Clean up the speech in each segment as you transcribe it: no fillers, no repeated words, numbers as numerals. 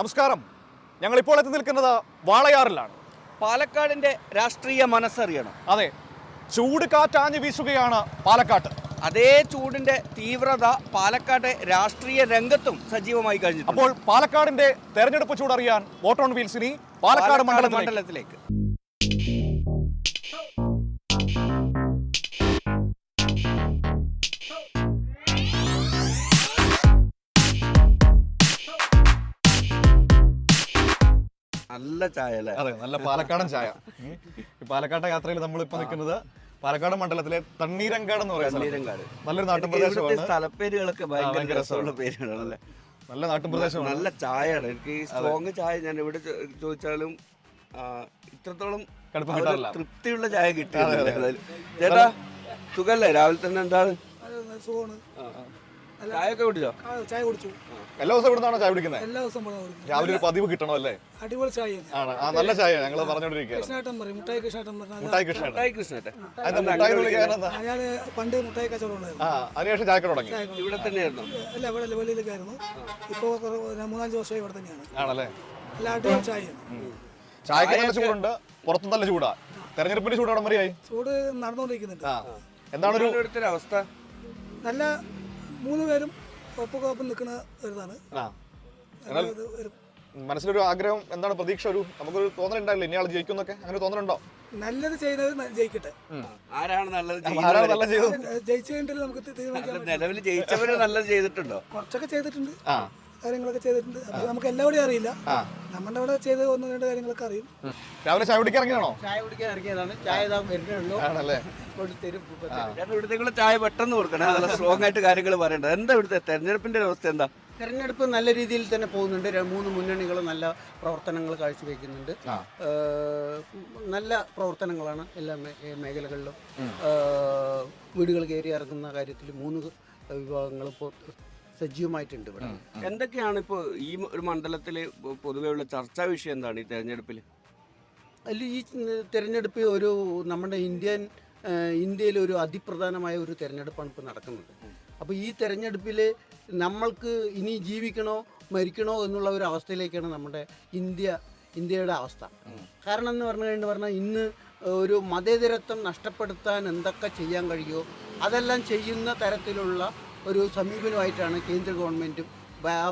നമസ്കാരം. ഞങ്ങളിപ്പോൾ എത്തി നിൽക്കുന്നത് വാളയാറിലാണ്. പാലക്കാടിന്റെ രാഷ്ട്രീയ മനസ്സറിയണം. അതെ, ചൂട് കാറ്റാഞ്ഞു വീശുകയാണ് പാലക്കാട്ട്. അതേ ചൂടിന്റെ തീവ്രത പാലക്കാട്ടെ രാഷ്ട്രീയ രംഗത്തും സജീവമായി കഴിഞ്ഞു. അപ്പോൾ പാലക്കാടിന്റെ തെരഞ്ഞെടുപ്പ് ചൂടറിയാൻ വോട്ട് ഓൺ വീൽസ് ഇനി പാലക്കാട് മണ്ഡലത്തിലേക്ക്. നല്ല ചായ അല്ലേ? അതെ, നല്ല പാലക്കാടൻ ചായ. ഈ പാലക്കാട്ടെ യാത്രയിൽ നമ്മളിപ്പോ നിൽക്കുന്നത് പാലക്കാട് മണ്ഡലത്തിലെ തണ്ണീരങ്കാട് എന്ന് പറയുന്നത് നല്ലൊരു നാട്ടുപ്രദേശമാണ്. സ്ഥലപ്പേരുകളൊക്കെ ഭയങ്കര രസമുള്ള പേരുകളല്ലേ. നല്ല നാട്ടുപ്രദേശമാണ്, നല്ല ചായയാണ്. എനിക്ക് ഈ സ്ട്രോങ് ചായ ഞാൻ എവിടെ ചോദിച്ചാലും ഇത്രത്തോളം തൃപ്തിയുള്ള ചായ കിട്ടിയ. ചേട്ടാ സുഖല്ലേ? രാവിലെ തന്നെ എന്താണ് ചായ ഒക്കെ കുടിച്ചോ? ചായ കുടിച്ചു. എല്ലാ ദിവസവും ഇവിടുന്നാണോ ചായ കുടിക്കുന്നത്? എല്ലാ ദിവസവും രാവിലെ ഒരു പതിവ് കിട്ടണോ അല്ലേ? അടിപൊളി ചായ ആണ്. ആ നല്ല ചായ ഞങ്ങൾ പറഞ്ഞോണ്ടിരിക്കുകയാണ്. അയാള് പണ്ട് മുട്ടായി കച്ചവടം ഉണ്ടായിരുന്നു. അതിനുശേഷം ചായക്കട തുടങ്ങി. ഇവിടെ തന്നെയായിരുന്നു? അല്ല, ഇവിടെ വെളിയിലേക്കായിരുന്നു. ഇപ്പൊ 3-5 വർഷമായി ഇവിടെ തന്നെയാണ്. ആണല്ലേ? നല്ല അടിപൊളി ചായയാണ്. ചായക്ക് നല്ല ചൂടുണ്ട്, പുറത്തും നല്ല ചൂടാ. തെരഞ്ഞെടുപ്പിന്റെ ചൂട് അവിടെ വരെയായി. ചൂട് നടന്നുകൊണ്ടിരിക്കുന്നുണ്ട്. എന്താണ് ഒരു അവസ്ഥ? നല്ല 3 പേരും ഒപ്പം നിൽക്കുന്ന ഒരിതാണ്. മനസ്സിലൊരു ആഗ്രഹം എന്താണ്, പ്രതീക്ഷ, ഒരു നമുക്കൊരു തോന്നലുണ്ടായില്ല ഇനിയാൾ ജയിക്കുന്നൊക്കെ? അങ്ങനെ തോന്നലുണ്ടോ? നല്ലത് ചെയ്തത് ജയിക്കട്ടെ. ആരാണ് നല്ലത് ജയിച്ചു കഴിഞ്ഞിട്ട് നമുക്ക് തീരുമാനിക്കാം. നിലവിൽ ജയിച്ചവര് നല്ലത് ചെയ്തിട്ടുണ്ടോ? കുറച്ചൊക്കെ ചെയ്തിട്ടുണ്ട്, കാര്യങ്ങളൊക്കെ ചെയ്തിട്ടുണ്ട്. അത് നമുക്ക് എല്ലാവരുടെയും അറിയില്ല. നമ്മുടെ അവിടെ ചെയ്ത് 1-2 കാര്യങ്ങളൊക്കെ അറിയും. രാവിലെ ചായ കുടിക്കാൻ ഇറങ്ങിയാണോ? ചായ കുടിക്കാൻ ഇറങ്ങിയതാണ്. ചായ വരുന്നുള്ളൂ. ആണല്ലേ? ഇവിടുത്തെ ചായ പെട്ടെന്ന് കൊടുക്കണം. നല്ല സ്ട്രോങ് ആയിട്ട് കാര്യങ്ങൾ പറയേണ്ടത്. എന്താ ഇവിടുത്തെ തെരഞ്ഞെടുപ്പിന്റെ അവസ്ഥ? എന്താ? തെരഞ്ഞെടുപ്പ് നല്ല രീതിയിൽ തന്നെ പോകുന്നുണ്ട്. 3 മുന്നണികൾ നല്ല പ്രവർത്തനങ്ങൾ കാഴ്ചവെക്കുന്നുണ്ട്. നല്ല പ്രവർത്തനങ്ങളാണ് എല്ലാ മേഖലകളിലും. വീടുകൾ കയറി ഇറങ്ങുന്ന കാര്യത്തിൽ 3 വിഭാഗങ്ങൾ ഇപ്പോൾ സജീവമായിട്ടുണ്ട് ഇവിടെ. എന്തൊക്കെയാണ് ഇപ്പോൾ ഈ ഒരു മണ്ഡലത്തിൽ പൊതുവെയുള്ള ചർച്ചാ വിഷയം? എന്താണ് ഈ തെരഞ്ഞെടുപ്പിൽ? അല്ല, ഈ തെരഞ്ഞെടുപ്പ് ഒരു നമ്മുടെ ഇന്ത്യയിൽ ഒരു അതിപ്രധാനമായ ഒരു തെരഞ്ഞെടുപ്പാണ് ഇപ്പോൾ നടക്കുന്നത്. അപ്പോൾ ഈ തെരഞ്ഞെടുപ്പിൽ നമ്മൾക്ക് ഇനി ജീവിക്കണോ മരിക്കണോ എന്നുള്ള ഒരു അവസ്ഥയിലേക്കാണ് നമ്മുടെ ഇന്ത്യയുടെ അവസ്ഥ. കാരണം എന്ന് പറഞ്ഞാൽ ഇന്ന് ഒരു മതേതരത്വം നഷ്ടപ്പെടുത്താൻ എന്തൊക്കെ ചെയ്യാൻ കഴിയുമോ അതെല്ലാം ചെയ്യുന്ന തരത്തിലുള്ള ഒരു സമീപനമായിട്ടാണ് കേന്ദ്ര ഗവൺമെൻറ്റും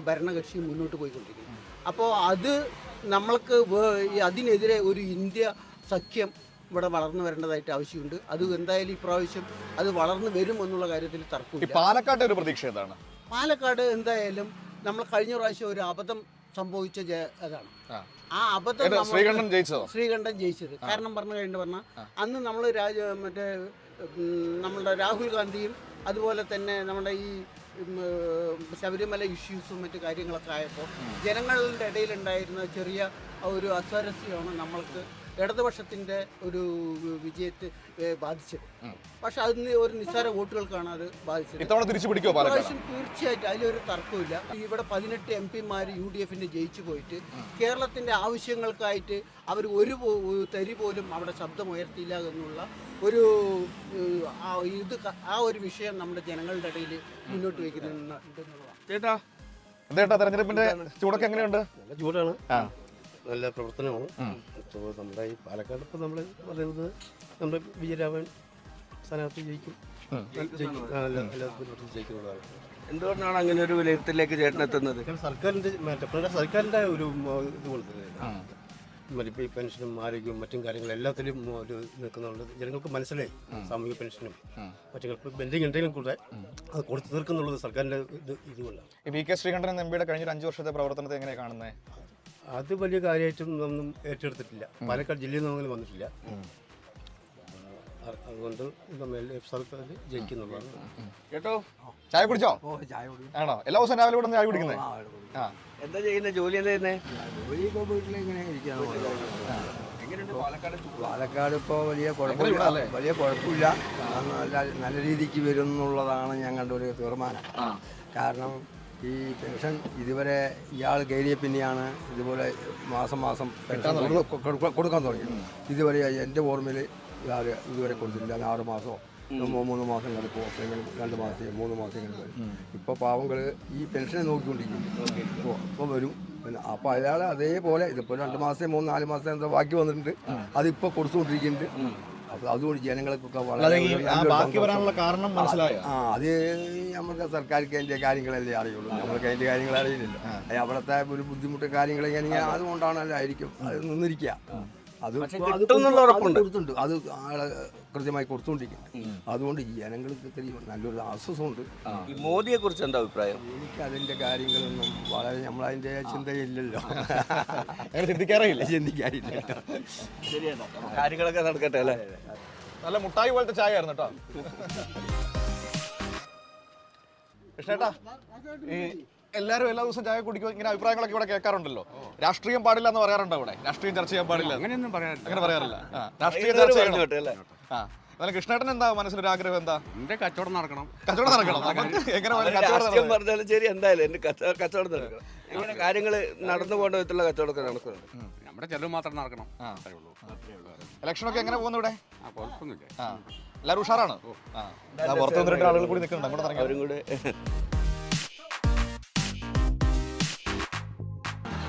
ഭരണകക്ഷിയും മുന്നോട്ട് പോയിക്കൊണ്ടിരിക്കുന്നത്. അപ്പോൾ അത് നമ്മൾക്ക് അതിനെതിരെ ഒരു ഇന്ത്യ സഖ്യം ഇവിടെ വളർന്നു വരേണ്ടതായിട്ട് ആവശ്യമുണ്ട്. അത് എന്തായാലും ഇപ്രാവശ്യം അത് വളർന്നു വരും എന്നുള്ള കാര്യത്തിൽ തർക്കമില്ല. പാലക്കാട്ടെ ഒരു പ്രതീക്ഷ എന്താണ്? പാലക്കാട് എന്തായാലും നമ്മൾ കഴിഞ്ഞ പ്രാവശ്യം ഒരു അബദ്ധം സംഭവിച്ച അതാണ്. ആ അബദ്ധം ശ്രീകണ്ഠൻ ജയിച്ചത്. കാരണം പറഞ്ഞാൽ അന്ന് നമ്മൾ നമ്മളുടെ രാഹുൽ ഗാന്ധിയും അതുപോലെ തന്നെ നമ്മുടെ ഈ ശബരിമല ഇഷ്യൂസും മറ്റു കാര്യങ്ങളൊക്കെ ആയപ്പോൾ ജനങ്ങളുടെ ഇടയിലുണ്ടായിരുന്ന ചെറിയ ഒരു അസ്വാരസ്യമാണ് നമ്മൾക്ക് ഇടതുപക്ഷത്തിൻ്റെ ഒരു വിജയത്തെ ബാധിച്ചത്. പക്ഷെ അതിന് ഒരു നിസ്സാര വോട്ടുകൾക്കാണ് അത് ബാധിച്ചത്. തീർച്ചയായിട്ടും അതിലൊരു തർക്കമില്ല. ഇവിടെ 18 MP-മാർ UDF-ന്റെ ജയിച്ചു പോയിട്ട് കേരളത്തിൻ്റെ ആവശ്യങ്ങൾക്കായിട്ട് അവർ ഒരു തരി പോലും അവിടെ ശബ്ദമുയർത്തിയില്ല എന്നുള്ള ഒരു ഒരു വിഷയം നമ്മുടെ ജനങ്ങളുടെ ഇടയിൽ മുന്നോട്ട് വയ്ക്കുന്നുണ്ടെന്നുള്ളതാണ്. ചേട്ടാ തെരഞ്ഞെടുപ്പിന്റെ ചൂടൊക്കെ എങ്ങനെയുണ്ട്? നല്ല ചൂടാണ്, നല്ല പ്രവർത്തനമാണ്. നമ്മുടെ ഈ പാലക്കാട് ഇപ്പോൾ നമ്മൾ പറയുന്നത് നമ്മുടെ വിജയരാമൻ സ്ഥാനാർത്ഥി ജയിക്കും. ജയിക്കുന്നതാണ്. എന്തുകൊണ്ടാണ് അങ്ങനെ ഒരു വിലയിരുത്തലിലേക്ക് ചേട്ടൻ എത്തുന്നത്? സർക്കാരിൻ്റെ ഒരു ഇതുപോലെ തന്നെ ഇപ്പോൾ ഈ പെൻഷനും ആരോഗ്യവും മറ്റും കാര്യങ്ങളും എല്ലാത്തിലും ഒരു നിൽക്കുന്നുണ്ട്. ജനങ്ങൾക്ക് മനസ്സിലായി സാമൂഹിക പെൻഷനും മറ്റു ബെൻഡിങ് എന്തെങ്കിലും കൂടെ അത് കൊടുത്തു തീർക്കുന്നുള്ളത് സർക്കാരിൻ്റെ ഇതുകൊണ്ടാണ്. VK ശ്രീകണ്ഠൻ MPയുടെ കഴിഞ്ഞ 5 വർഷത്തെ പ്രവർത്തനത്തെ എങ്ങനെയാണ് കാണുന്നത്? അത് വലിയ കാര്യമായിട്ടും ഒന്നും ഏറ്റെടുത്തിട്ടില്ല. പാലക്കാട് ജില്ലയിൽ നിന്നൊന്നും വന്നിട്ടില്ല. അതുകൊണ്ട് സർക്കാർ ജയിക്കുന്നുള്ളതാണ്. കേട്ടോ, ചായ കുടിച്ചോ? ആണോ? എല്ലാ ദിവസവും രാവിലെ ഇവിടെ ചായ കുടിക്കുന്നത്? എന്താ ചെയ്യുന്നത്? ജോലി എന്താ ചെയ്യുന്നത്? വീട്ടിലിങ്ങനെ ഇരിക്കുകയാണ്. പാലക്കാട് ഇപ്പോൾ വലിയ കുഴപ്പമില്ല. നല്ല രീതിക്ക് വരും എന്നുള്ളതാണ് ഞങ്ങളുടെ ഒരു തീരുമാനം. കാരണം ഈ പെൻഷൻ ഇതുവരെ ഇയാൾ കയറിയ പിന്നെയാണ് ഇതുപോലെ മാസം പെൻഷൻ കൊടുക്കാൻ തുടങ്ങി. ഇതുവരെ എൻ്റെ ഓർമ്മയിൽ ഇതുവരെ കൊടുത്തിട്ടില്ല. 6 മാസമോ 3 മാസം കിടക്കും, 2 മാസം 3 മാസം കിടക്കും. ഇപ്പോൾ പാവങ്ങൾ ഈ പെൻഷനെ നോക്കിക്കൊണ്ടിരിക്കും. ഇപ്പോൾ വരും പിന്നെ അപ്പോൾ അയാൾ അതേപോലെ ഇതിപ്പോൾ 2 മാസം 3-4 മാസം എന്തോ ബാക്കി വന്നിട്ടുണ്ട്, അതിപ്പോൾ കൊടുത്തുകൊണ്ടിരിക്കുന്നുണ്ട്. അപ്പോൾ അതുകൊണ്ട് ജനങ്ങൾക്കൊക്കെ വളരെ ബാക്കി വരാനുള്ള കാരണം മനസ്സിലായോ? അത് നമുക്ക് സർക്കാർക്ക് അതിൻ്റെ കാര്യങ്ങളല്ലേ അറിയുള്ളൂ, നമ്മൾക്ക് അതിൻ്റെ കാര്യങ്ങൾ അറിയില്ലല്ലോ. അവിടുത്തെ ഒരു ബുദ്ധിമുട്ട് കാര്യങ്ങൾ എങ്ങനെയാണ്, അതുകൊണ്ടാണല്ലോ ആയിരിക്കും അത് നിന്നിരിക്കുക. അത് കൊടുത്തുണ്ട്, അത് ആളെ കൃത്യമായി കൊടുത്തുകൊണ്ടിരിക്കുന്നത്. അതുകൊണ്ട് ജനങ്ങൾക്ക് ഇത്തിരി നല്ലൊരു ആശ്വാസമുണ്ട്. ഈ മോദിയെ കുറിച്ച് എന്താ അഭിപ്രായം? എനിക്ക് അതിൻ്റെ കാര്യങ്ങളൊന്നും വളരെ നമ്മളതിൻ്റെ ചിന്തയില്ലല്ലോ, ചിന്തിക്കാറില്ല. ചിന്തിക്കാറില്ല. ശരിയാണ്, കാര്യങ്ങളൊക്കെ നടക്കട്ടെ അല്ലേ. നല്ല മുട്ടായി പോലത്തെ ചായ ആയിരുന്നു കേട്ടോ. കൃഷ്ണേട്ടാ, ഈ എല്ലാവരും എല്ലാ ദിവസവും ചായ കുടിക്കും, ഇങ്ങനെ അഭിപ്രായങ്ങളൊക്കെ ഇവിടെ കേൾക്കാറുണ്ടല്ലോ. രാഷ്ട്രീയം പാടില്ല എന്ന് പറയാറുണ്ടോ ഇവിടെ? രാഷ്ട്രീയം ചർച്ച ചെയ്യാൻ പാടില്ല അങ്ങനെയൊന്നും പറയാനില്ല. അങ്ങനെ പറയാറില്ല. രാഷ്ട്രീയം ചർച്ച ചെയ്യണം. അല്ലേ? എന്നാലും കൃഷ്ണേട്ടൻ എന്താ മനസ്സിലൊരു ആഗ്രഹം എന്താ? എന്റെ കച്ചവടം നടക്കണം. കച്ചവടം നടക്കണം. എങ്ങനെ രാഷ്ട്രീയം പറഞ്ഞാലും ശരി, എന്തായാലും എന്റെ കച്ചവടം നടക്കണം. ഇങ്ങനെ കാര്യങ്ങൾ നടന്നു പോകേണ്ട വിധത്തിലുള്ള കച്ചവടമൊക്കെ നടക്കുന്നുണ്ട്. നമ്മുടെ ചെലവ് മാത്രം നടക്കണം. അത്രേ ഉള്ളൂ. ഇലക്ഷനൊക്കെ എങ്ങനെ പോകുന്നു ഇവിടെ? കുഴപ്പമൊന്നുമില്ല. എല്ലാവരും ഉഷാറാണ്. പുറത്തു വന്നിട്ട് ആളുകൾ കൂടി നിൽക്കുന്നുണ്ട്, അങ്ങോട്ട് ഇറങ്ങി. അവരും കൂടെ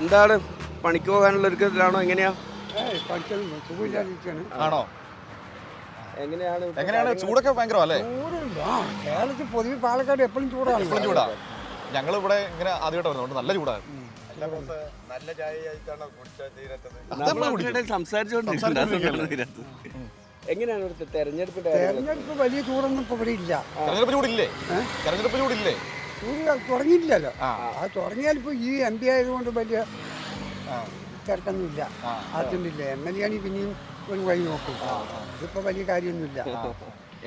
എന്താണ്, പണിക്ക് പോകാനുള്ള ഒരുക്കത്തിലാണോ? എങ്ങനെയാ? ആണോ? എങ്ങനെയാണ് ചൂടൊക്കെ ഭയങ്കരം അല്ലേ? കേരളത്തിൽ പൊതുവെ പാലക്കാട് എപ്പോഴും ചൂടാണ്. എപ്പോഴും ചൂടാ. ഞങ്ങൾ ഇവിടെ ഇങ്ങനെ ആദ്യമായിട്ട് വരുന്നുണ്ട്, നല്ല ചൂടാണ്. സംസാരിച്ചോണ്ടിരിക്കുന്നത്. എങ്ങനെയാണ് ഇവിടുത്തെ തെരഞ്ഞെടുപ്പിന്റെ തെരഞ്ഞെടുപ്പ് വലിയ ചൂടൊന്നും ഇപ്പൊ ഇവിടെ ഇല്ല. തെരഞ്ഞെടുപ്പ് ചൂടില്ലേ? തെരഞ്ഞെടുപ്പ് ചൂടില്ലേ? ചൂട് തുടങ്ങിയില്ലല്ലോ. അത് തുടങ്ങിയാലിപ്പോ ഈ MP ആയതുകൊണ്ട് വലിയ തിരക്കൊന്നുമില്ല. അതൊന്നുമില്ല. MLA ആണെങ്കിൽ പിന്നെയും ഒരു വഴി നോക്കും. ഇതിപ്പോ വലിയ കാര്യമൊന്നുമില്ല.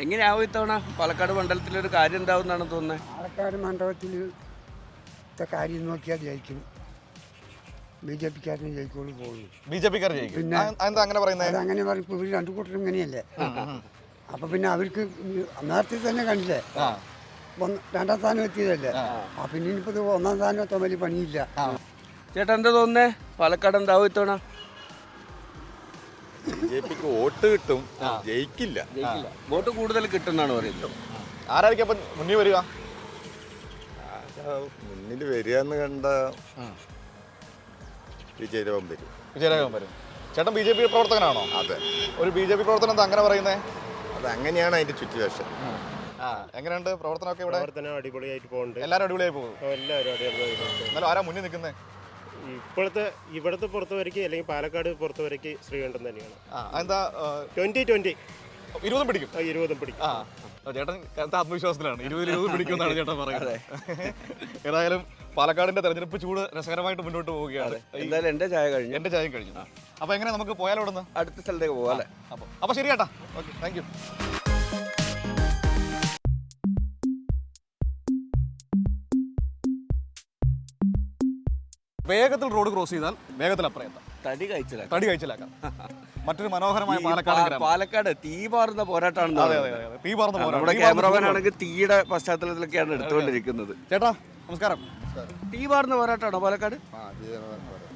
എങ്ങനെയാവും ഇത്തവണ പാലക്കാട് മണ്ഡലത്തിലൊരു കാര്യം ഉണ്ടാവും എന്നാണ് തോന്നുന്നത്? പാലക്കാട് മണ്ഡലത്തിൽ കാര്യം നോക്കിയാൽ ജയിക്കും. BJP-ക്കാരനെ ജയിക്കുള്ളൂ പോകുന്നു. BJP-ക്കാർ ജയിക്കും. പിന്നെ എന്താ അങ്ങനെ പറയുന്നത്? അതങ്ങനെ പറയുമ്പോൾ ഇവർ രണ്ടു കൂട്ടരും ഇങ്ങനെയല്ലേ. അപ്പൊ പിന്നെ അവർക്ക് നേരത്തെ തന്നെ കണ്ടില്ലേ, 2ാം സ്ഥാനം എത്തിയതല്ലേ. പിന്നെ ഇനിയിപ്പോ 1ാം സ്ഥാനം എത്താൻ വലിയ പണിയില്ല. ചേട്ടാ എന്താ തോന്നുന്നേ, പാലക്കാട് എന്താവും ഇത്തവണ? BJP-ക്ക് വോട്ട് കിട്ടും, ജയിക്കില്ല. വോട്ട് കൂടുതൽ കിട്ടുന്നാണ് പറയുന്നത്. ആരായിരിക്കും അപ്പൊ മുന്നിൽ വരിക? മുന്നിൽ വരിക എന്ന് കണ്ട വിജയരാഘവൻ വരും. വിജയരാഘവൻ വരും. ചേട്ടൻ BJP പ്രവർത്തകനാണോ? അതെ. ഒരു BJP പ്രവർത്തനം എന്താ അങ്ങനെ പറയുന്നേ? അത് അങ്ങനെയാണ് അതിന്റെ ചുറ്റുവശം. എങ്ങനെയുണ്ട് പ്രവർത്തനമൊക്കെ ഇവിടെ? പ്രവർത്തനം അടിപൊളിയായിട്ട് പോകുന്നുണ്ട്. എല്ലാവരും അടിപൊളിയായി പോകും. എല്ലാവരും അടിപൊളിയായി പോകുന്നുണ്ട്. എന്നാലും ആരാ മുന്നിൽ നിൽക്കുന്നത്? ഇവിടുത്തെ പുറത്ത് വരയ്ക്ക് അല്ലെങ്കിൽ പാലക്കാട് പുറത്ത് വരയ്ക്ക് ശ്രീകണ്ഠൻ തന്നെയാണ്. എന്താ 20-20 20 പിടിക്കും? 20 പിടിക്കും. ചേട്ടൻ എന്താ ആത്മവിശ്വാസത്തിലാണ് 20 പിടിക്കുമെന്നാണ് ചേട്ടൻ പറയുന്നത്. ഏതായാലും പാലക്കാടിന്റെ തെരഞ്ഞെടുപ്പ് ചൂട് രസകരമായിട്ട് മുന്നോട്ട് പോവുകയാണ്. എന്തായാലും എന്റെ ചായ കഴിഞ്ഞു. എന്റെ ചായം കഴിഞ്ഞു. അപ്പൊ എങ്ങനെ നമുക്ക് പോയാലോ? ഇവിടുന്ന് അടുത്ത സ്ഥലത്തേക്ക് പോകാം അല്ലേ? അപ്പൊ ശരി ചേട്ടാ. Okay, thank you. വേഗത്തിൽ റോഡ് ക്രോസ് ചെയ്താൽ വേഗത്തിൽ അപ്പുറം എത്താം. തടി കഴിച്ചിലാക്കാം. മറ്റൊരു മനോഹരമായ പാലക്കാട് തീ പാറുന്ന പോരാട്ടമാണ്. തീ പാറുന്ന പോരാട്ടം. നമ്മുടെ ക്യാമറമാൻ ആണെങ്കിൽ തീയുടെ പശ്ചാത്തലത്തിലൊക്കെയാണ് എടുത്തുകൊണ്ടിരിക്കുന്നത്. ചേട്ടാ നമസ്കാരം. തീ പാറുന്ന പോരാട്ടമാണോ പാലക്കാട്?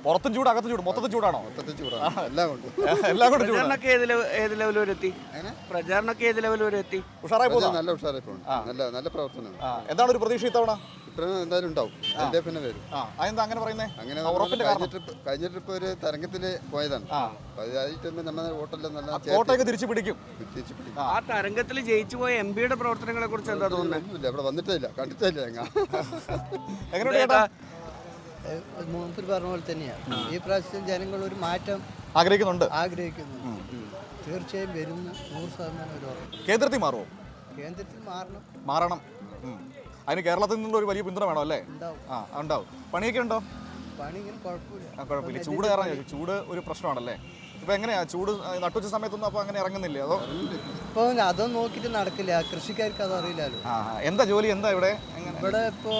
പുറത്തും ചൂട് അകത്തും ചൂട്, മൊത്തത്തിൽ ചൂടാണോ? എല്ലാം കൊണ്ടും പ്രചാരണമൊക്കെ ഏത് ലെവൽ വരെ എത്തി? പ്രചാരണമൊക്കെ ഏത് ലെവൽ വരെ എത്തി? ഉഷാറായി പോകുന്നു. നല്ല ഉഷാറായി പോകുന്നു. നല്ല പ്രവർത്തനം. എന്താണ് ഒരു പ്രതീക്ഷ ഇത്തവണ? എന്തായാലും ഉണ്ടാവും. പിന്നെ വരും. അതെന്താ അങ്ങനെ പറയുന്നേ? അങ്ങനെ കഴിഞ്ഞ ട്രിപ്പ് ഒരു തരംഗത്തില് പോയതാണ്. നമ്മുടെ വോട്ടെല്ലാം നല്ല വോട്ടൊക്കെ തിരിച്ചു പിടിക്കും. ആ തരംഗത്തിൽ ജയിച്ചു പോയ MP-യുടെ പ്രവർത്തനങ്ങളെ കുറിച്ച് എന്താ തോന്നുന്നത്? ഇവിടെ വന്നിട്ടില്ല, കണ്ടിട്ടില്ല. എങ്ങനെയുണ്ട് ചേട്ടാ? മുമ്പ് പറഞ്ഞ പോലെ തന്നെയാണ്. ഈ പ്രാവശ്യം ജനങ്ങൾ ഒരു മാറ്റം ആഗ്രഹിക്കുന്നുണ്ട്. തീർച്ചയായും വരുന്നു. 100% കേന്ദ്രത്തിൽ മാറുമോ? കേന്ദ്രത്തിൽ മാറണം. അതിന് കേരളത്തിൽ നിന്നുള്ള ഒരു വലിയ പിന്തുണ വേണം അല്ലേ? ഉണ്ടാവും. പണിയൊക്കെ ഉണ്ടോ? പണി ഇങ്ങനെ കുഴപ്പമില്ല. ചൂട് കാരണം ചൂട് ഒരു പ്രശ്നമാണല്ലേ? ഇപ്പൊ എങ്ങനെയാ ചൂട് നട്ടുച്ച സമയത്തൊന്നും അപ്പൊ അങ്ങനെ ഇറങ്ങുന്നില്ലേ? അതോ ഇപ്പൊ അതൊന്നും നോക്കിയിട്ട് നടക്കില്ല. കൃഷിക്കാർക്ക് അത് അറിയില്ലല്ലോ. എന്താ ജോലി? എന്താ ഇവിടെ? ഇവിടെ ഇപ്പോ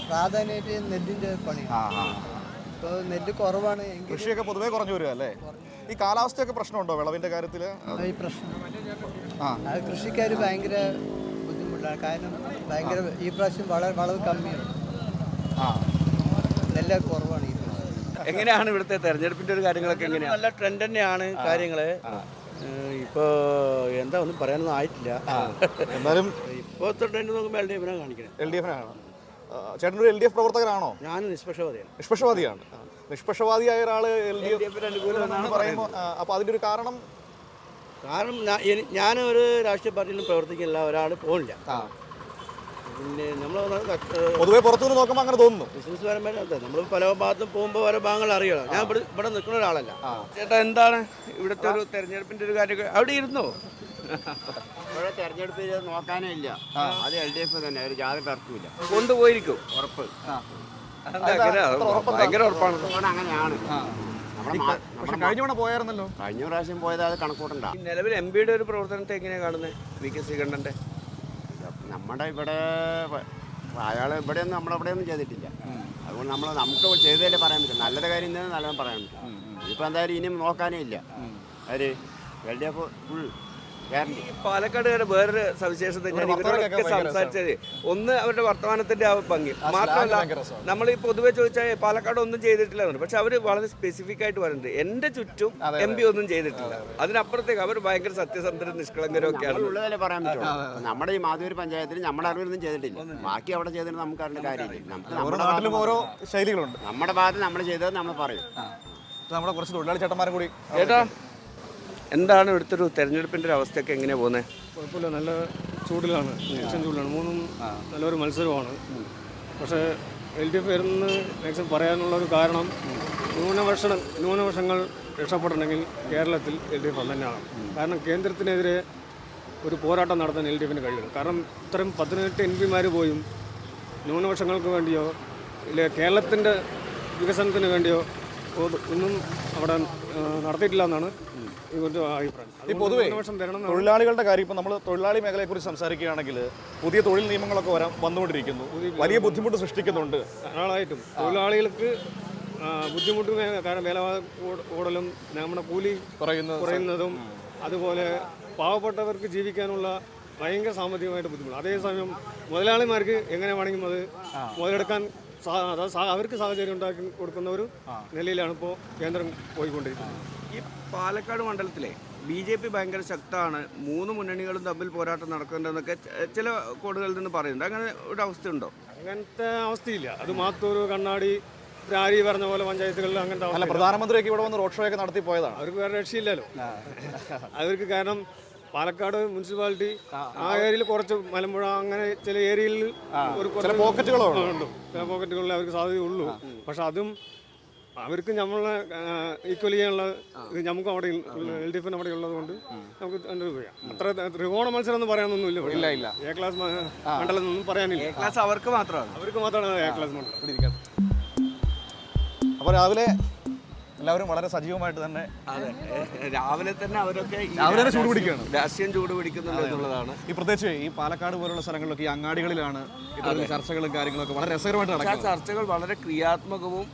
പ്രാധാന്യമായിട്ട് നെല്ലിന്റെ പണി. ഇപ്പൊ നെല്ല് കുറവാണ്. കൃഷിയൊക്കെ പൊതുവേ കുറഞ്ഞു വരിക അല്ലേ? ഈ കാലാവസ്ഥയൊക്കെ പ്രശ്നമുണ്ടോ വിളവിന്റെ കാര്യത്തില്? ഈ പ്രശ്നം അത് കൃഷിക്കാർ ഭയങ്കര ബുദ്ധിമുട്ടാണ്. കാരണം ഭയങ്കര ഈ പ്രാവശ്യം വളവ് കമ്മിയാണ്. നെല്ല് കുറവാണ് ഈ പ്രാവശ്യം. എങ്ങനെയാണ് ഇവിടുത്തെ തെരഞ്ഞെടുപ്പിന്റെ ഒരു കാര്യങ്ങളൊക്കെ എങ്ങനെയാണ്? നല്ല ട്രെൻഡ് തന്നെയാണ് കാര്യങ്ങള്. ഇപ്പോ എന്താ ഒന്നും പറയാനൊന്നും ആയിട്ടില്ല. എന്നാലും ഇപ്പോഴത്തെ ട്രെൻഡ് നോക്കുമ്പോൾ LDF കാണിക്കണം. LDF ചേട്ടനൊരു LDF പ്രവർത്തകനാണോ? ഞാൻ നിഷ്പക്ഷവാദിയാണ്. നിഷ്പക്ഷവാദിയാണ്. നിഷ്പക്ഷവാദിയായ ഒരാള് LDF ന് അനുകൂലമെന്നാണ് പറയുമ്പോൾ അപ്പൊ അതിന്റെ ഒരു കാരണം ഞാനൊരു രാഷ്ട്രീയ പാർട്ടിയിലും പ്രവർത്തിക്കില്ല, ഒരാൾ പോകില്ല. പിന്നെ നമ്മൾ പൊതുവെ പുറത്തുനിന്ന് നോക്കുമ്പോൾ അങ്ങനെ തോന്നുന്നു. ബിസിനസ് പരമ്പര നമ്മൾ പല ഭാഗത്തും പോകുമ്പോൾ ഓരോ ഭാഗങ്ങൾ അറിയണം. ഞാൻ ഇവിടെ നിൽക്കുന്ന ഒരാളല്ല. ചേട്ടാ, എന്താണ് ഇവിടുത്തെ ഒരു തെരഞ്ഞെടുപ്പിന്റെ ഒരു കാര്യം? അവിടെ ഇരുന്നോ? ഇവിടെ തെരഞ്ഞെടുപ്പ് നോക്കാനേ ഇല്ല. അത് LDF തന്നെ, ഒരു ജാതി തർക്കമില്ല. കൊണ്ടുപോയിരിക്കും ഉറപ്പ്. ഭയങ്കര ഉറപ്പാണ്. അങ്ങനെയാണ്. പക്ഷെ കഴിഞ്ഞ തവണ പോയായിരുന്നല്ലോ. കഴിഞ്ഞ പ്രാവശ്യം പോയത് അത് കണക്കൂട്ടണ്ട. നിലവിൽ MP-യുടെ ഒരു പ്രവർത്തനത്തെ എങ്ങനെയാണ് കാണുന്നത്? VK ശ്രീകണ്ഠന്റെ നമ്മുടെ ഇവിടെ അയാൾ ഇവിടെയൊന്നും നമ്മളവിടെയൊന്നും ചെയ്തിട്ടില്ല. അതുകൊണ്ട് നമുക്ക് ചെയ്തതല്ലേ പറയാൻ പറ്റും. നല്ലത് കാര്യം തന്നെ നല്ലത് പറയാൻ പറ്റും. ഇതിപ്പോൾ എന്തായാലും ഇനിയും നോക്കാനേ ഇല്ല. അവര് LDF ഫുൾ ഗ്യാരണ്ടി. പാലക്കാടുകാരെ വേറൊരു സവിശേഷത ഞാൻ ഇവരോടൊക്കെ സംസാരിച്ചത്, ഒന്ന് അവരുടെ വർത്തമാനത്തിന്റെ ആ ഭംഗി മാത്രമല്ല, നമ്മൾ ഈ പൊതുവെ ചോദിച്ചാൽ പാലക്കാട് ഒന്നും ചെയ്തിട്ടില്ല, പക്ഷെ അവർ വളരെ സ്പെസിഫിക് ആയിട്ട് പറയുന്നുണ്ട് എന്റെ ചുറ്റും MP ഒന്നും ചെയ്തിട്ടില്ല. അതിനപ്പുറത്തേക്ക് അവർ ഭയങ്കര സത്യസന്ധരും നിഷ്കളങ്കരും ഒക്കെയാണ്. ഉള്ളതല്ലേ പറയാൻ പറ്റുള്ളൂ. നമ്മുടെ ഈ മാധൂര് പഞ്ചായത്തിൽ നമ്മുടെ അറിവിലൊന്നും ചെയ്തിട്ടില്ല. ബാക്കി അവിടെ ചെയ്തിട്ട് നമുക്ക് അറിയേണ്ട കാര്യമില്ല. നമുക്ക് നാട്ടിലും ഓരോ ശൈലികളുണ്ട്. നമ്മുടെ ഭാഗത്ത് നമ്മൾ ചെയ്തത് നമ്മൾ പറയും. നമ്മുടെ കുറച്ച് തൊഴിലാളി ചേട്ടന്മാരും കൂടി. ചേട്ടാ, എന്താണ് ഇവിടുത്തെ ഒരു തെരഞ്ഞെടുപ്പിന്റെ ഒരു അവസ്ഥയൊക്കെ എങ്ങനെയാ പോകുന്നത്? കുഴപ്പമില്ല, നല്ല ചൂടിലാണ്, ചൂടിലാണ്. മൂന്നും നല്ലൊരു മത്സരമാണ്. പക്ഷേ LDF വരുന്ന മാക്സിമം പറയാനുള്ളൊരു കാരണം, ന്യൂനപക്ഷങ്ങൾ രക്ഷപ്പെടണമെങ്കിൽ കേരളത്തിൽ LDF തന്നെയാണ്. കാരണം കേന്ദ്രത്തിനെതിരെ ഒരു പോരാട്ടം നടത്താൻ LDF-ന് കഴിയുള്ളൂ. കാരണം ഇത്രയും 18 MP-മാർ പോയും ന്യൂനപക്ഷങ്ങൾക്ക് വേണ്ടിയോ ഇല്ല കേരളത്തിൻ്റെ വികസനത്തിന് വേണ്ടിയോ ഒന്നും അവിടെ നടത്തിയിട്ടില്ല എന്നാണ് ഇവരുടെ അഭിപ്രായം. ഈ പൊതുവെ തൊഴിലാളികളുടെ കാര്യം ഇപ്പം നമ്മൾ തൊഴിലാളി മേഖലയെക്കുറിച്ച് സംസാരിക്കുകയാണെങ്കിൽ പുതിയ തൊഴിൽ നിയമങ്ങളൊക്കെ വന്നുകൊണ്ടിരിക്കുന്നു, വലിയ ബുദ്ധിമുട്ട് സൃഷ്ടിക്കുന്നുണ്ട്. ധാരാളമായിട്ടും തൊഴിലാളികൾക്ക് ബുദ്ധിമുട്ട്, കാരണം വില കൂടുതലും നമ്മുടെ കൂലി കുറയുന്നതും, അതുപോലെ പാവപ്പെട്ടവർക്ക് ജീവിക്കാനുള്ള ഭയങ്കര സാമ്പത്തികമായിട്ട് ബുദ്ധിമുട്ട്. അതേസമയം മുതലാളിമാർക്ക് എങ്ങനെ വേണമെങ്കിലും അത് മുതലെടുക്കാൻ അവർക്ക് സാഹചര്യം ഉണ്ടാക്കി കൊടുക്കുന്ന ഒരു നിലയിലാണ് ഇപ്പോൾ കേന്ദ്രം പോയിക്കൊണ്ടിരിക്കുന്നത്. ഈ പാലക്കാട് മണ്ഡലത്തിലെ BJP ഭയങ്കര ശക്തമാണ്, 3 മുന്നണികളും തമ്മിൽ പോരാട്ടം നടക്കുന്നുണ്ടെന്നൊക്കെ ചില കോണുകളിൽ നിന്ന് പറയുന്നുണ്ട്. അങ്ങനെ ഒരു അവസ്ഥയുണ്ടോ? അങ്ങനത്തെ അവസ്ഥയില്ല. അത് മാത്തൂർ, കണ്ണാടി, രാരി പറഞ്ഞ പോലെ പഞ്ചായത്തുകളിൽ അങ്ങനത്തെ അല്ല, പ്രധാനമന്ത്രിയൊക്കെ ഇവിടെ വന്ന് റോഡ് ഷോ ഒക്കെ നടത്തി പോയതാണ്. അവർക്ക് വേറെ രക്ഷയില്ലല്ലോ. അവർക്ക് കാരണം പാലക്കാട് മുനിസിപ്പാലിറ്റി ആ ഏരിയയിൽ കുറച്ച് മലമ്പുഴ അങ്ങനെ ചില ഏരിയയിൽ ഒരു പോക്കറ്റുകളുണ്ട്. പോക്കറ്റുകളിൽ അവർക്ക് സാധ്യതയുള്ളൂ. പക്ഷെ അതും അവർക്ക് നമ്മളെ ഈക്വൽ ചെയ്യാനുള്ള ഇത് നമുക്ക് അവിടെ LDF-ന് അവിടെ ഉള്ളത് കൊണ്ട് നമുക്ക് ചെയ്യാം. അത്ര ത്രികോണ മത്സരം എന്ന് പറയാനൊന്നുമില്ല. ഇല്ല. A ക്ലാസ് മണ്ഡലം ഒന്നും പറയാനില്ല. അവർക്ക് മാത്രമാണ് A ക്ലാസ് മണ്ഡലം. അപ്പോൾ രാവിലെ എല്ലാവരും വളരെ സജീവമായിട്ട് തന്നെ രാവിലെ തന്നെ അവരൊക്കെ ചൂട് പിടിക്കുകയാണ്, രാഷ്ട്രീയം ചൂട് പിടിക്കുന്നുണ്ട് എന്നുള്ളതാണ്. ഈ പ്രത്യേകിച്ച് ഈ പാലക്കാട് പോലുള്ള സ്ഥലങ്ങളിലൊക്കെ ഈ അങ്ങാടികളിലാണ് ചർച്ചകളും കാര്യങ്ങളൊക്കെ വളരെ രസകരമായിട്ട് നടക്കുന്നത്. ചർച്ചകൾ വളരെ ക്രിയാത്മകവും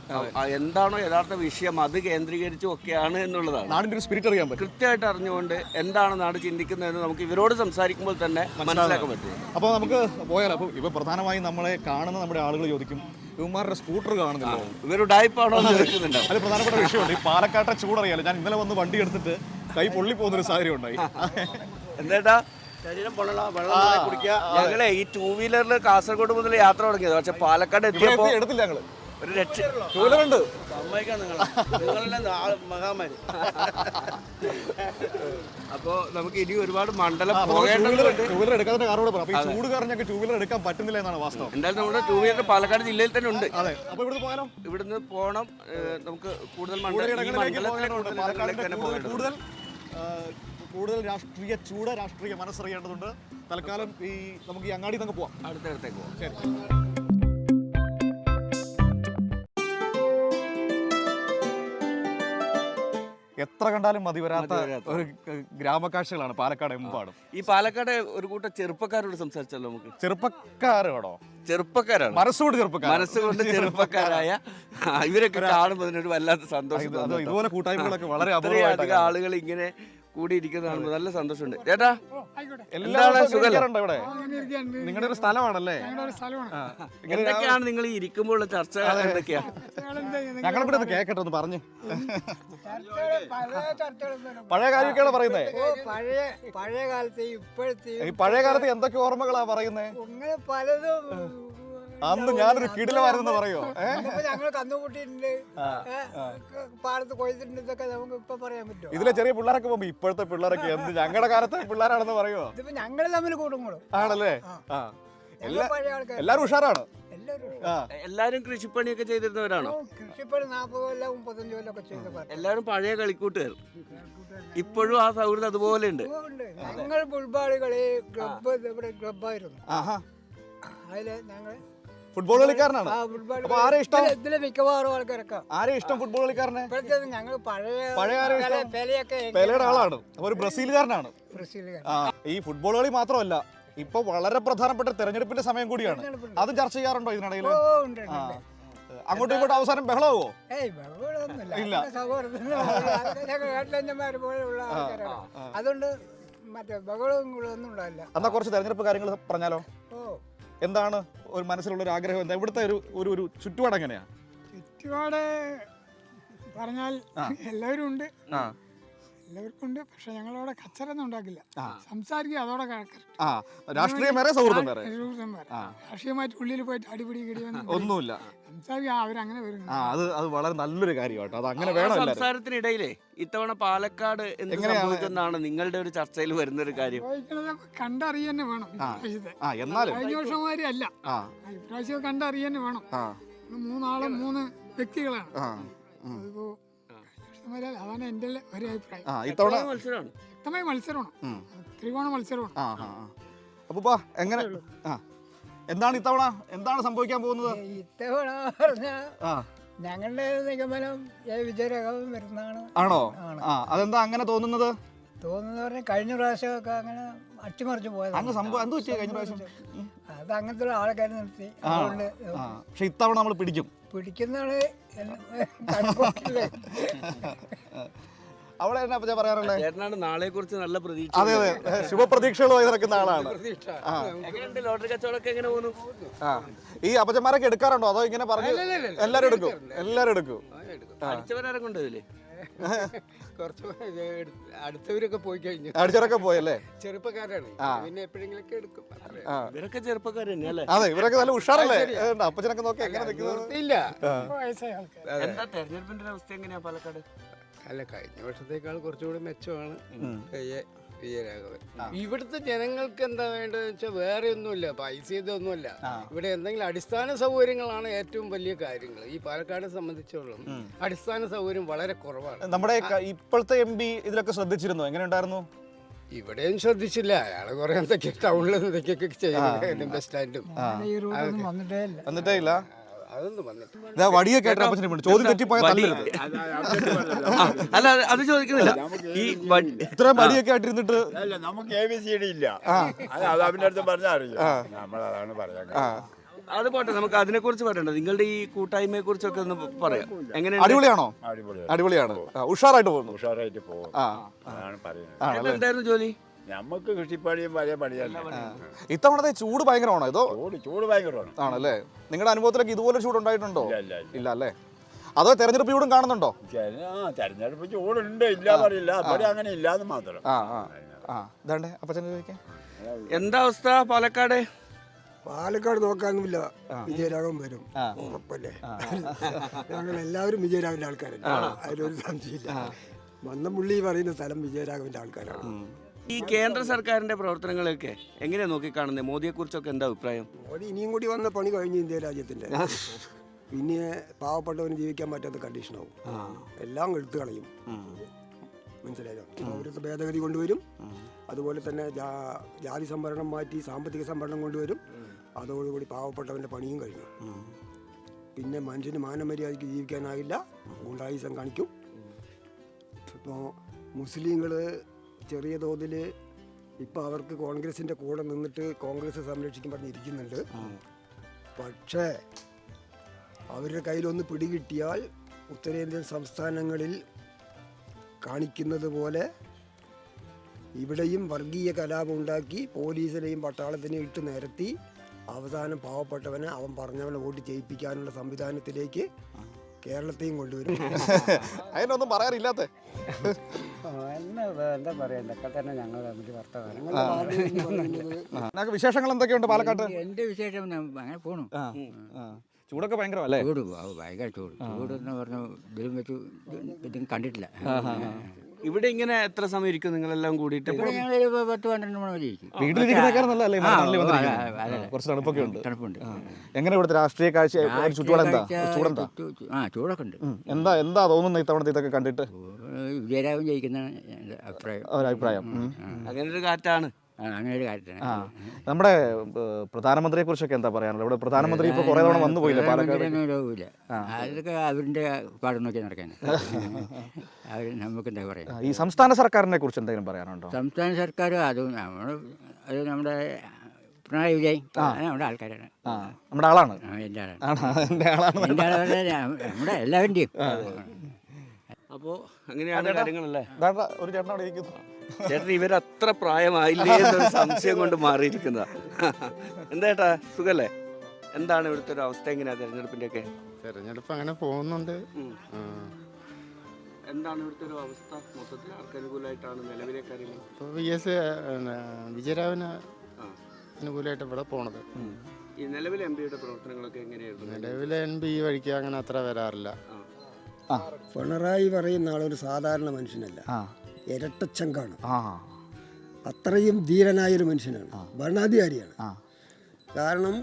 എന്താണോ യഥാർത്ഥ വിഷയം അത് കേന്ദ്രീകരിച്ചും ഒക്കെയാണ് എന്നുള്ളതാണ്. നാടിന്റെ ഒരു സ്പിരിറ്റ് അറിയാൻ പറ്റും. കൃത്യമായിട്ട് അറിഞ്ഞുകൊണ്ട് എന്താണ് നാട് ചിന്തിക്കുന്നതെന്ന് നമുക്ക് ഇവരോട് സംസാരിക്കുമ്പോൾ തന്നെ മനസ്സിലാക്കാൻ പറ്റും. അപ്പോൾ നമുക്ക് പോയാലോ? അപ്പോൾ ഇപ്പോൾ പ്രധാനമായും നമ്മളെ കാണുന്ന നമ്മുടെ ആളുകൾ ചോദിക്കും, ഇവന്മാരുടെ സ്കൂട്ടർ കാണുന്നില്ല, ഇവരുടെ ഡയപ്പാണോ എന്ന് ചോദിക്കുന്നുണ്ടോ? അത് പ്രധാനപ്പെട്ട വിഷയമുണ്ട്. ഈ പാലക്കാട്ടെ ചൂടറിയാലോ. ഞാൻ ഇന്നലെ വന്ന് വണ്ടി എടുത്തിട്ട് കൈ പൊള്ളി പോകുന്നൊരു സാഹചര്യം ഉണ്ടായി. എന്താ ശരീരം പൊള്ളണ വെള്ളം കുടിക്കുക. ഞങ്ങളെ ഈ 2 വീലറിൽ കാസർഗോഡ് മുതൽ യാത്ര തുടങ്ങിയത്, പക്ഷെ പാലക്കാട് എത്തിയപ്പോൾ എടുത്തില്ല ഞങ്ങള്. ഒരു രക്ഷ ടൂവീലറുണ്ട്. സമ്മതിക്കാൻ നിങ്ങളെല്ലാം മഹാമാരി. അപ്പോൾ നമുക്ക് ഇനി ഒരുപാട് മണ്ഡലം പോകേണ്ടതുണ്ട്. ടൂവീലർ എടുക്കാതെ കാറോട് പറയാം. അപ്പോൾ ഈ ചൂട് കാരണം ഞങ്ങൾക്ക് ടൂവീലർ എടുക്കാൻ പറ്റുന്നില്ല എന്നാണ് വാസ്തവം. എന്തായാലും നമ്മുടെ 2 വീലർ പാലക്കാട് ജില്ലയിൽ തന്നെ ഉണ്ട്. അതെ. അപ്പോൾ ഇവിടുന്ന് പോയാലോ? ഇവിടുന്ന് പോകണം. നമുക്ക് കൂടുതൽ കൂടുതൽ രാഷ്ട്രീയ മനസ്സറിയേണ്ടതുണ്ട്. തൽക്കാലം നമുക്ക് ഈ അങ്ങാടി നമുക്ക് പോവാം. അടുത്തടുത്തേക്ക് പോകാം. ശരി. എത്ര കണ്ടാലും മതി വരാത്ത ഒരു ഗ്രാമക്കാഴ്ചകളാണ് പാലക്കാട് എമ്പാടും. ഈ പാലക്കാട് ഒരു കൂട്ടം ചെറുപ്പക്കാരോട് സംസാരിച്ചല്ലോ നമുക്ക്. ചെറുപ്പക്കാരോടോ? ചെറുപ്പക്കാരാണ്, മനസ്സുകൊണ്ട് ചെറുപ്പക്കാരായ ഇവരൊക്കെ കാണുമ്പോൾ അതിനൊരു വല്ലാത്ത സന്തോഷം. ഇതുപോലെ കൂട്ടായ്മകളൊക്കെ വളരെ അധികം ആളുകൾ ഇങ്ങനെ കൂടിയിരിക്കുന്നതാണ്, നല്ല സന്തോഷമുണ്ട്. ചേട്ടാ, എന്താണ് സുഖം? ഇവിടെ നിങ്ങളുടെ ഒരു സ്ഥലമാണല്ലേ? എന്തൊക്കെയാണ് നിങ്ങൾ ഈ ഇരിക്കുമ്പോഴുള്ള ചർച്ച? എന്തൊക്കെയാണ് ഞങ്ങളിവിടെ കേക്കട്ടെ ഒന്ന് പറഞ്ഞു. പഴയ കാര്യമൊക്കെയാണ് പറയുന്നേ. പഴയ കാലത്തെ ഇപ്പോഴത്തെ ഈ പഴയ കാലത്ത് എന്തൊക്കെ ഓർമ്മകളാ പറയുന്നേ? പലതും അന്ന് ഞാനൊരു കിടിലമായിരുന്നു പറയോ? ഞങ്ങൾ കന്നുകൂട്ടിയിട്ടുണ്ട്, പാടത്ത് കൊയ്തിട്ടുണ്ട്, ഇതൊക്കെ നമുക്ക് ഇപ്പൊ പറയാൻ പറ്റുമോ? ഇതിലെ ചെറിയ പിള്ളേരൊക്കെ പോകുമ്പോ ഇപ്പോഴത്തെ പിള്ളേരൊക്കെ എന്ത് ഞങ്ങളുടെ കാലത്തെ പിള്ളേരാണെന്ന് പറയോ? ഇതിപ്പോ ഞങ്ങൾ തമ്മിൽ കൂടുമ്പോഴും ആണല്ലേ? ആ, പഴയ ആൾക്കാർ എല്ലാരും ഉഷാറാണ്. എല്ലാരും കൃഷിപ്പണിയൊക്കെ ചെയ്തിരുന്നവരാണോ? കൃഷിപ്പണി 40 കൊല്ലം 35 കൊല്ലം ഒക്കെ ചെയ്ത എല്ലാരും പഴയ കളിക്കൂട്ടുകാർ. ഇപ്പോഴും ആ സൗഹൃദം അതുപോലെ ഉണ്ട്. ഞങ്ങൾ ഫുട്ബോളുകളി ക്ലബ്ബ് ഇവിടെ ക്ലബ്ബായിരുന്നു. അതില് ഞങ്ങൾ ഫുട്ബോൾ കളിക്കാരനാണ്. അപ്പൊ ആരെ ഇഷ്ടം? ഇതിലെ മിക്കവാറും ആൾക്കാരൊക്കെ ആരെ ഇഷ്ടം ഫുട്ബോൾ കളിക്കാരനെ? ഇപ്പോഴത്തെ ഞങ്ങൾ പഴയ ആരെ ഇഷ്ടം? പെലെയുടെ ആളാണ്. അപ്പൊ ഒരു ബ്രസീലുകാരനാണ്. ഈ ഫുട്ബോൾ കളി മാത്രമല്ല, ഇപ്പൊ വളരെ പ്രധാനപ്പെട്ട തെരഞ്ഞെടുപ്പിന്റെ സമയം കൂടിയാണ്. അതും ചർച്ച ചെയ്യാറുണ്ടോ ഇതിനിടയിൽ? അങ്ങോട്ടും ഇങ്ങോട്ടും അവസാനം ബഹളമാവോ? ഇല്ല. അതുകൊണ്ട് മറ്റേ ബഹളവും ഒന്നും ഉണ്ടാവില്ല. എന്നാ കുറച്ച് തെരഞ്ഞെടുപ്പ് കാര്യങ്ങൾ പറഞ്ഞാലോ? എന്താണ് ഒരു മനസ്സിലുള്ള ഒരു ആഗ്രഹം? എന്താ ഇവിടുത്തെ ഒരു ചുറ്റുപാട് എങ്ങനെയാ? ചുറ്റുപാട് പറഞ്ഞാൽ എല്ലാവരും ഉണ്ട്, എല്ലാവർക്കും ഉണ്ട്. പക്ഷെ ഞങ്ങളവിടെ കച്ചറൊന്നും ഉണ്ടാക്കില്ല, സംസാരിക്കുക അതോടെ രാഷ്ട്രീയം വേറെ, സൗഹൃദം വേറെ. രാഷ്ട്രീയമായിട്ട് ഉള്ളിൽ പോയിട്ട് അടിപിടി ഒന്നുമില്ല, സംസാരിക്കുക അവരങ്ങനെ വരും. അത് വളരെ നല്ലൊരു കാര്യമാട്ടോ. അത് അങ്ങനെ വേണം. സംസാരത്തിനിടയിലേ ഇത്തവണ പാലക്കാട് എന്താണ് നിങ്ങളുടെ ഒരു ചർച്ചയിൽ വരുന്ന ഒരു കാര്യം? കണ്ടറിയ തന്നെ വേണം. കഴിഞ്ഞ വർഷമാരി അല്ല, ഇപ്രാവശ്യം കണ്ടറിയ തന്നെ വേണം. 3 ആളും 3 വ്യക്തികളാണ്. അതിപ്പോ അതാണ് എന്റെ ഒരു അഭിപ്രായം. വ്യക്തമായ മത്സരമാണ്, ത്രികോണ മത്സരമാണ്. അപ്പൊ എങ്ങനെ എന്താണ് ഇത്തവണ എന്താണ് സംഭവിക്കാൻ പോകുന്നത്? ഇത്തവണ പറഞ്ഞ ഞങ്ങളുടെ നിഗമനം വിജയരാഘവൻ വരുന്നതാണ്. ആണോ? അതെന്താ അങ്ങനെ തോന്നുന്നത്? പറഞ്ഞാൽ കഴിഞ്ഞ പ്രാവശ്യമൊക്കെ അങ്ങനെ അട്ടിമറിച്ച് പോയത്. സംഭവം എന്ത് പറ്റിയ കഴിഞ്ഞ പ്രാവശ്യം? അത് അങ്ങനത്തെ ആൾക്കാർ നിർത്തി. അതുകൊണ്ട് പക്ഷെ ഇത്തവണ നമ്മൾ പിടിക്കുന്നതാണ്. അവിടെ എന്നാ പറയാറുള്ളത്? ചേട്ടനാണ് നാളെ കുറിച്ച് നല്ല പ്രതീക്ഷ. അതെ അതെ, ശുഭപ്രതീക്ഷകളുമായി നടക്കുന്ന ആളാണ്. ലോട്ടറി കച്ചവടമൊക്കെ എങ്ങനെ പോകുന്നു? ഈ അപ്പച്ചന്മാരൊക്കെ എടുക്കാറുണ്ടോ അതോ ഇങ്ങനെ പറഞ്ഞു? എല്ലാരും എടുക്കും. അടിച്ചവരാരെ കൊണ്ടുപോയില്ലേ? അടുത്തവരൊക്കെ പോയി കഴിഞ്ഞു. അടിച്ചവരൊക്കെ പോയല്ലേ? ചെറുപ്പക്കാരാണ്, പിന്നെ എപ്പോഴെങ്കിലൊക്കെ എടുക്കും. ഇവരൊക്കെ ചെറുപ്പക്കാർ തന്നെയല്ലേ? അതെ, ഇവരൊക്കെ നല്ല ഉഷാറല്ലേ? അപ്പച്ചനൊക്കെ നോക്കി എങ്ങനെ ഇല്ല. എന്താ തെരഞ്ഞെടുപ്പിന്റെ അവസ്ഥ എങ്ങനെയാ പാലക്കാട്? അല്ല, കഴിഞ്ഞ വർഷത്തേക്കാൾ കുറച്ചുകൂടി മെച്ചമാണ് വിജയരാഘവൻ. ഇവിടുത്തെ ജനങ്ങൾക്ക് എന്താ വേണ്ടതെന്ന് വെച്ചാൽ വേറെ ഒന്നുമില്ല, പൈസ ഇതൊന്നുമില്ല. ഇവിടെ എന്തെങ്കിലും അടിസ്ഥാന സൗകര്യങ്ങളാണ് ഏറ്റവും വലിയ കാര്യങ്ങൾ. ഈ പാലക്കാട് സംബന്ധിച്ചോളം അടിസ്ഥാന സൗകര്യം വളരെ കുറവാണ്. നമ്മുടെ ഇപ്പോഴത്തെ MP ഇതിലൊക്കെ ശ്രദ്ധിച്ചിരുന്നു? എങ്ങനെ ഉണ്ടായിരുന്നു? ഇവിടെയും ശ്രദ്ധിച്ചില്ല. അയാള് കുറെ എന്തൊക്കെ ടൗണിൽ എന്തൊക്കെയൊക്കെ ചെയ്യുന്നു, ബസ് സ്റ്റാൻഡും വന്നിട്ടേ ഇല്ല. അതൊന്നും വന്നിട്ട് വടിയൊക്കെ ചോദ്യം തെറ്റിപ്പോയ അല്ല, അത് ചോദിക്കുന്നില്ല. ഈ ഇത്രയും വടിയൊക്കെ ആയിട്ടിരുന്നിട്ട് നമുക്ക് ABCD ഇല്ല. അത് അവന്റെ അടുത്ത് പറഞ്ഞാൽ അറിയാം. നമ്മളതാണ് പറയാൻ. അത് പോട്ടെ, നമുക്ക് അതിനെ കുറിച്ച് പറയണ്ട. നിങ്ങളുടെ ഈ കൂട്ടായ്മയെ കുറിച്ചൊക്കെ ഒന്ന് പറയാം. എങ്ങനെയാണ്? അടിപൊളിയാണോ? അടിപൊളിയാണ്, ഉഷാറായിട്ട് പോകുന്നു. ഉഷാറായിട്ട് പോകും. അതാണ് പറയുന്നത്. എന്തായിരുന്നു ജോലി? നമുക്ക് കൃഷിപ്പണിയും വലിയ പണിയല്ല. ഇത്തവണത്തെ ചൂട് ഭയങ്കരമാണോ? ഇതോ ചൂട് ഭയങ്കരമാണ് ആണല്ലേ? നിങ്ങളുടെ അനുഭവത്തിലൊക്കെ ഇതുപോലെ ചൂട് ഉണ്ടായിട്ടുണ്ടോ? ഇല്ല അല്ലേ? അതോ തെരഞ്ഞെടുപ്പ് ചൂടും കാണുന്നുണ്ടോ? തെരഞ്ഞെടുപ്പ് ചൂടുണ്ട്, ഇല്ല പറയില്ല. അവിടെ അങ്ങനെ ഇല്ലാന്ന് മാത്രം. ഇതാണ്ടേ അപ്പച്ചനെ ചോദിക്കാം. എന്താ അവസ്ഥ പാലക്കാട്? പാലക്കാട് നോക്കാനൊന്നുമില്ല, വിജയരാഘവൻ വരും, ഉറപ്പല്ലേ? ഞങ്ങൾ എല്ലാവരും വിജയരാഘവന്റെ ആൾക്കാരല്ല, അതിലൊരു സംശയമില്ല. മന്നമുള്ളി പറയുന്ന സ്ഥലം വിജയരാഘവന്റെ ആൾക്കാരാണ്. ഈ കേന്ദ്ര സർക്കാരിന്റെ പ്രവർത്തനങ്ങളൊക്കെ എങ്ങനെയാ നോക്കിക്കാണുന്നത്? മോദിയെ കുറിച്ചൊക്കെ എന്താ അഭിപ്രായം? മോദി ഇനിയും കൂടി വന്ന പണി കഴിഞ്ഞു ഇന്ത്യ രാജ്യത്തിന്റെ. പിന്നെ പാവപ്പെട്ടവന് ജീവിക്കാൻ പറ്റാത്ത കണ്ടീഷനാവും, എല്ലാം എടുത്തു കളയും. മനസ്സിലായോ? പൗരത്വ ഭേദഗതി കൊണ്ടുവരും, അതുപോലെ തന്നെ ജാതി സംവരണം മാറ്റി സാമ്പത്തിക സംവരണം കൊണ്ടുവരും. അതോടുകൂടി പാവപ്പെട്ടവന്റെ പണിയും കഴിഞ്ഞു. പിന്നെ മനുഷ്യന് മാനമര്യാദയ്ക്ക് ജീവിക്കാനാകില്ല, ഗുണ്ടായുസം കാണിക്കും. ഇപ്പോൾ മുസ്ലിങ്ങൾ ചെറിയ തോതിൽ ഇപ്പം അവർക്ക് കോൺഗ്രസിൻ്റെ കൂടെ നിന്നിട്ട് കോൺഗ്രസ് സംരക്ഷിക്കാൻ പറഞ്ഞിരിക്കുന്നുണ്ട്. പക്ഷേ അവരുടെ കയ്യിലൊന്ന് പിടികിട്ടിയാൽ ഉത്തരേന്ത്യൻ സംസ്ഥാനങ്ങളിൽ കാണിക്കുന്നത് പോലെ ഇവിടെയും വർഗീയ കലാപം ഉണ്ടാക്കി പോലീസിനെയും പട്ടാളത്തിനെയും ഇട്ട് നിരത്തി അവസാനം പാവപ്പെട്ടവനെ അവൻ പറഞ്ഞവനെ വോട്ട് ചെയ്യിപ്പിക്കാനുള്ള സംവിധാനത്തിലേക്ക് കേരളത്തെയും കൊണ്ടുവരും. അതിനൊന്നും പറയാനില്ലാത്ത എന്താ പറയാ, ഇതൊക്കെ തന്നെ ഞങ്ങൾ തമ്മിൽ വർത്തമാനം. ഞങ്ങൾക്ക് വിശേഷങ്ങൾ എന്തൊക്കെയുണ്ട് പാലക്കാട്ട്? എൻ്റെ വിശേഷം അങ്ങനെ പോണു. ചൂടൊക്കെ ഭയങ്കരമല്ലേ? ചൂട് ഭയങ്കര ചൂട് എന്ന് പറഞ്ഞു ഇതിലും വെച്ച് ഇതും കണ്ടിട്ടില്ല. ഇവിടെ ഇങ്ങനെ എത്ര സമയം ഇരിക്കും നിങ്ങളെല്ലാം കൂടിയിട്ട്? ഇവിടെ ഞങ്ങൾ 10-12 മണി വരെ ഇരിക്കും. വീട്ടിലിരിക്കുന്നേക്കാരനല്ലേ കുറച്ച് തണുപ്പൊക്കെ ഉണ്ട്. തണുപ്പുണ്ട്. എങ്ങനെ ഇവിടുത്തെ രാഷ്ട്രീയ കാഴ്ച ചുറ്റുപാട് എന്താ? ചൂടെന്താ? ചൂടൊക്കെ ഉണ്ട്. എന്താ തോന്നുന്നു ഇത്തവണത്തെ ഇതൊക്കെ കണ്ടിട്ട്? വിജയരാഘവൻ ജയിക്കുന്ന അഭിപ്രായം. ഒരഭിപ്രായം അങ്ങനെ ഒരു കാറ്റാണ്. അങ്ങനെ ഒരു കാര്യത്തിന് നമ്മുടെ പ്രധാനമന്ത്രിയെ കുറിച്ചൊക്കെ എന്താ പറയാനുള്ളത്? ഇവിടെ പ്രധാനമന്ത്രി ഇപ്പൊ കുറെ തവണ വന്നു പോയില്ലേ പാലക്കാട്? അതൊക്കെ അവരുടെ പാട് നോക്കി നടക്കാൻ. അവർ നമുക്ക് എന്താ പറയാ. ഈ സംസ്ഥാന സർക്കാരിനെ കുറിച്ച് എന്തെങ്കിലും പറയാനുണ്ടോ? സംസ്ഥാന സർക്കാർ അത് നമ്മുടെ പിണറായി വിജയൻ നമ്മുടെ ആൾക്കാരാണ്. നമ്മുടെ ആളാണ്. എൻ്റെ ആളാണ്. എൻ്റെ ആളാണ്. നമ്മുടെ എല്ലാവരുടെയും. അപ്പോൾ അങ്ങനെയാണ് കാര്യങ്ങളല്ലേ? ഒരു ചേട്ടൻ അവിടെ ഇരിക്കുന്നു. ചേട്ടൻ ഇവരത്ര പ്രായമായില്ലേ എന്നൊരു സംശയം കൊണ്ട് മാറിയിരിക്കുന്ന. എന്താ സുഖല്ലേ? എന്താണ് ഇവിടുത്തെ ഒരു അവസ്ഥ? എങ്ങനെയാ തെരഞ്ഞെടുപ്പിന്റെ ഒക്കെ? തെരഞ്ഞെടുപ്പ് അങ്ങനെ പോകുന്നുണ്ട്. എന്താണ് ഇവിടുത്തെ ഒരു അവസ്ഥ മൊത്തത്തിൽ? ആർക്ക് അനുകൂലമായിട്ടാണ് നിലവിലെ കാര്യങ്ങൾ? ഇപ്പോൾ VS വിജയരാഘവന് അനുകൂലമായിട്ട് ഇവിടെ പോണത്. ഈ നിലവിലെ MP-യുടെ പ്രവർത്തനങ്ങളൊക്കെ എങ്ങനെയായിരുന്നു? നിലവിലെ MP ഈ വഴിക്ക് അങ്ങനെ അത്ര വരാറില്ല. പിണറായി പറയുന്ന ആളൊരു സാധാരണ മനുഷ്യനല്ല, ഇരട്ടച്ചങ്കാണ്. അത്രയും ധീരനായൊരു മനുഷ്യനാണ്, ഭരണാധികാരിയാണ്. കാരണം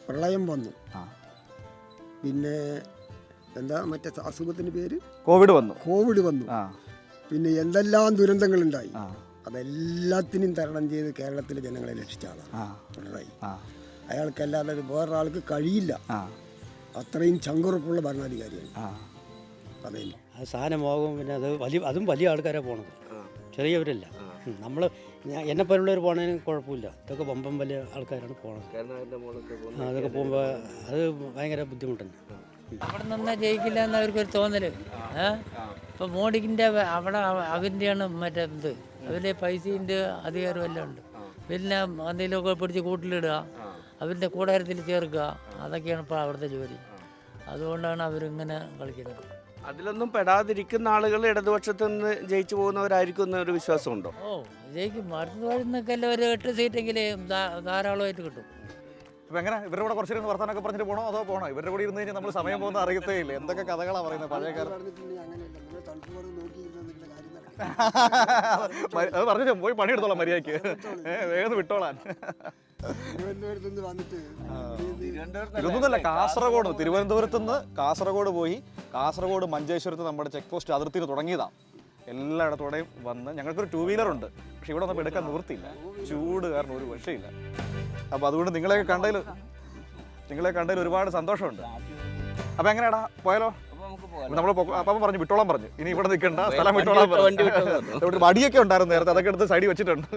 പ്രളയം വന്നു, പിന്നെ എന്താ മറ്റേ അസുഖത്തിൻ്റെ പേര് കോവിഡ് വന്നു, പിന്നെ എന്തെല്ലാം ദുരന്തങ്ങളുണ്ടായി. അതെല്ലാത്തിനും തരണം ചെയ്ത് കേരളത്തിലെ ജനങ്ങളെ രക്ഷിച്ച ആളാണ് പിണറായി. അയാൾക്കല്ലാതെ വേറൊരാൾക്ക് കഴിയില്ല. അത്രയും ചങ്കുറപ്പുള്ള ഭരണാധികാരിയാണ്. അതേ സാധനമാകും. പിന്നെ അതും വലിയ ആൾക്കാരാണ് പോണത്, ചെറിയവരല്ല. നമ്മൾ എന്നെപ്പോലുള്ളവർ പോണതിന് കുഴപ്പമില്ല. ഇതൊക്കെ വമ്പം വലിയ ആൾക്കാരാണ് പോണത്. അതൊക്കെ പോകുമ്പോൾ അത് ഭയങ്കര ബുദ്ധിമുട്ടുണ്ട്. അവിടെ നിന്നാ ജയിക്കില്ല എന്ന് അവർക്കൊരു തോന്നല്. ഇപ്പം മോഡിക്കിൻ്റെ അവിടെ അവൻ്റെയാണ് മറ്റേ ഇത്, അവരുടെ പൈസൻ്റെ അധികാരം എല്ലാം ഉണ്ട്. പിന്നെ എന്തെങ്കിലുമൊക്കെ പിടിച്ച് കൂട്ടിലിടുക, അവരുടെ കൂടാരത്തിൽ ചേർക്കുക, അതൊക്കെയാണ് ഇപ്പോൾ അവിടുത്തെ ജോലി. അതുകൊണ്ടാണ് അവരിങ്ങനെ കളിക്കുന്നത്. അതിലൊന്നും പെടാതിരിക്കുന്ന ആളുകൾ ഇടതുപക്ഷത്ത് നിന്ന് ജയിച്ചു പോകുന്നവരായിരിക്കും എന്നൊരു വിശ്വാസമുണ്ടോ? ജയിക്കും. അടുത്ത വരുന്നൊക്കെ എല്ലാം ഒരു 8 സീറ്റെങ്കിലും ധാരാളമായിട്ട് കിട്ടും. ഇപ്പൊ എങ്ങനെ ഇവരുടെ കൂടെ കുറച്ചു വർത്താനൊക്കെ പറഞ്ഞിട്ട് പോകണോ അതോ പോകണോ? ഇവരുടെ കൂടെ ഇരുന്ന് കഴിഞ്ഞാൽ നമ്മൾ സമയം പോകുന്ന അറിയത്തേ ഇല്ല. എന്തൊക്കെ കഥകളാണ് പറയുന്നത് പഴയ കാലം. അത് പറഞ്ഞു പോയി പണിയെടുത്തോളാം മര്യാദക്ക്, വേഗം വിട്ടോളാൻ. ഇതൊന്നുമല്ല, കാസർഗോഡ്, തിരുവനന്തപുരത്ത് നിന്ന് കാസർഗോഡ് പോയി, കാസർഗോഡ് മഞ്ചേശ്വരത്ത് നമ്മുടെ ചെക്ക് പോസ്റ്റ് അതിർത്തിയിൽ തുടങ്ങിയതാണ്. എല്ലായിടത്തോടെയും വന്ന് ഞങ്ങൾക്കൊരു 2 വീലർ ഉണ്ട്, പക്ഷെ ഇവിടെ ഒന്നും എടുക്കാൻ നിവൃത്തിയില്ല, ചൂട് കാരണം ഒരു രക്ഷയില്ല. അപ്പോൾ അതുകൊണ്ട് നിങ്ങളെയൊക്കെ കണ്ടതിൽ ഒരുപാട് സന്തോഷമുണ്ട്. അപ്പോൾ എങ്ങനെയാടാ പോയാലോ? നമ്മൾ അപ്പം പറഞ്ഞു വിട്ടോളാൻ പറഞ്ഞു, ഇനി ഇവിടെ നിൽക്കണ്ട, സ്ഥലം വിട്ടോളാൻ പറഞ്ഞു. വടിയൊക്കെ ഉണ്ടായിരുന്നു നേരത്തെ, അതൊക്കെ എടുത്ത് സൈഡിൽ വെച്ചിട്ടുണ്ട്.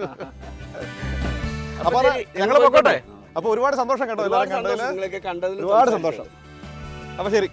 അപ്പോൾ ഞങ്ങൾ പൊക്കോട്ടെ. അപ്പോൾ ഒരുപാട് സന്തോഷം കേട്ടോ, എല്ലാവരും കണ്ടതിൽ ഒരുപാട് സന്തോഷം. അപ്പോൾ ശരി.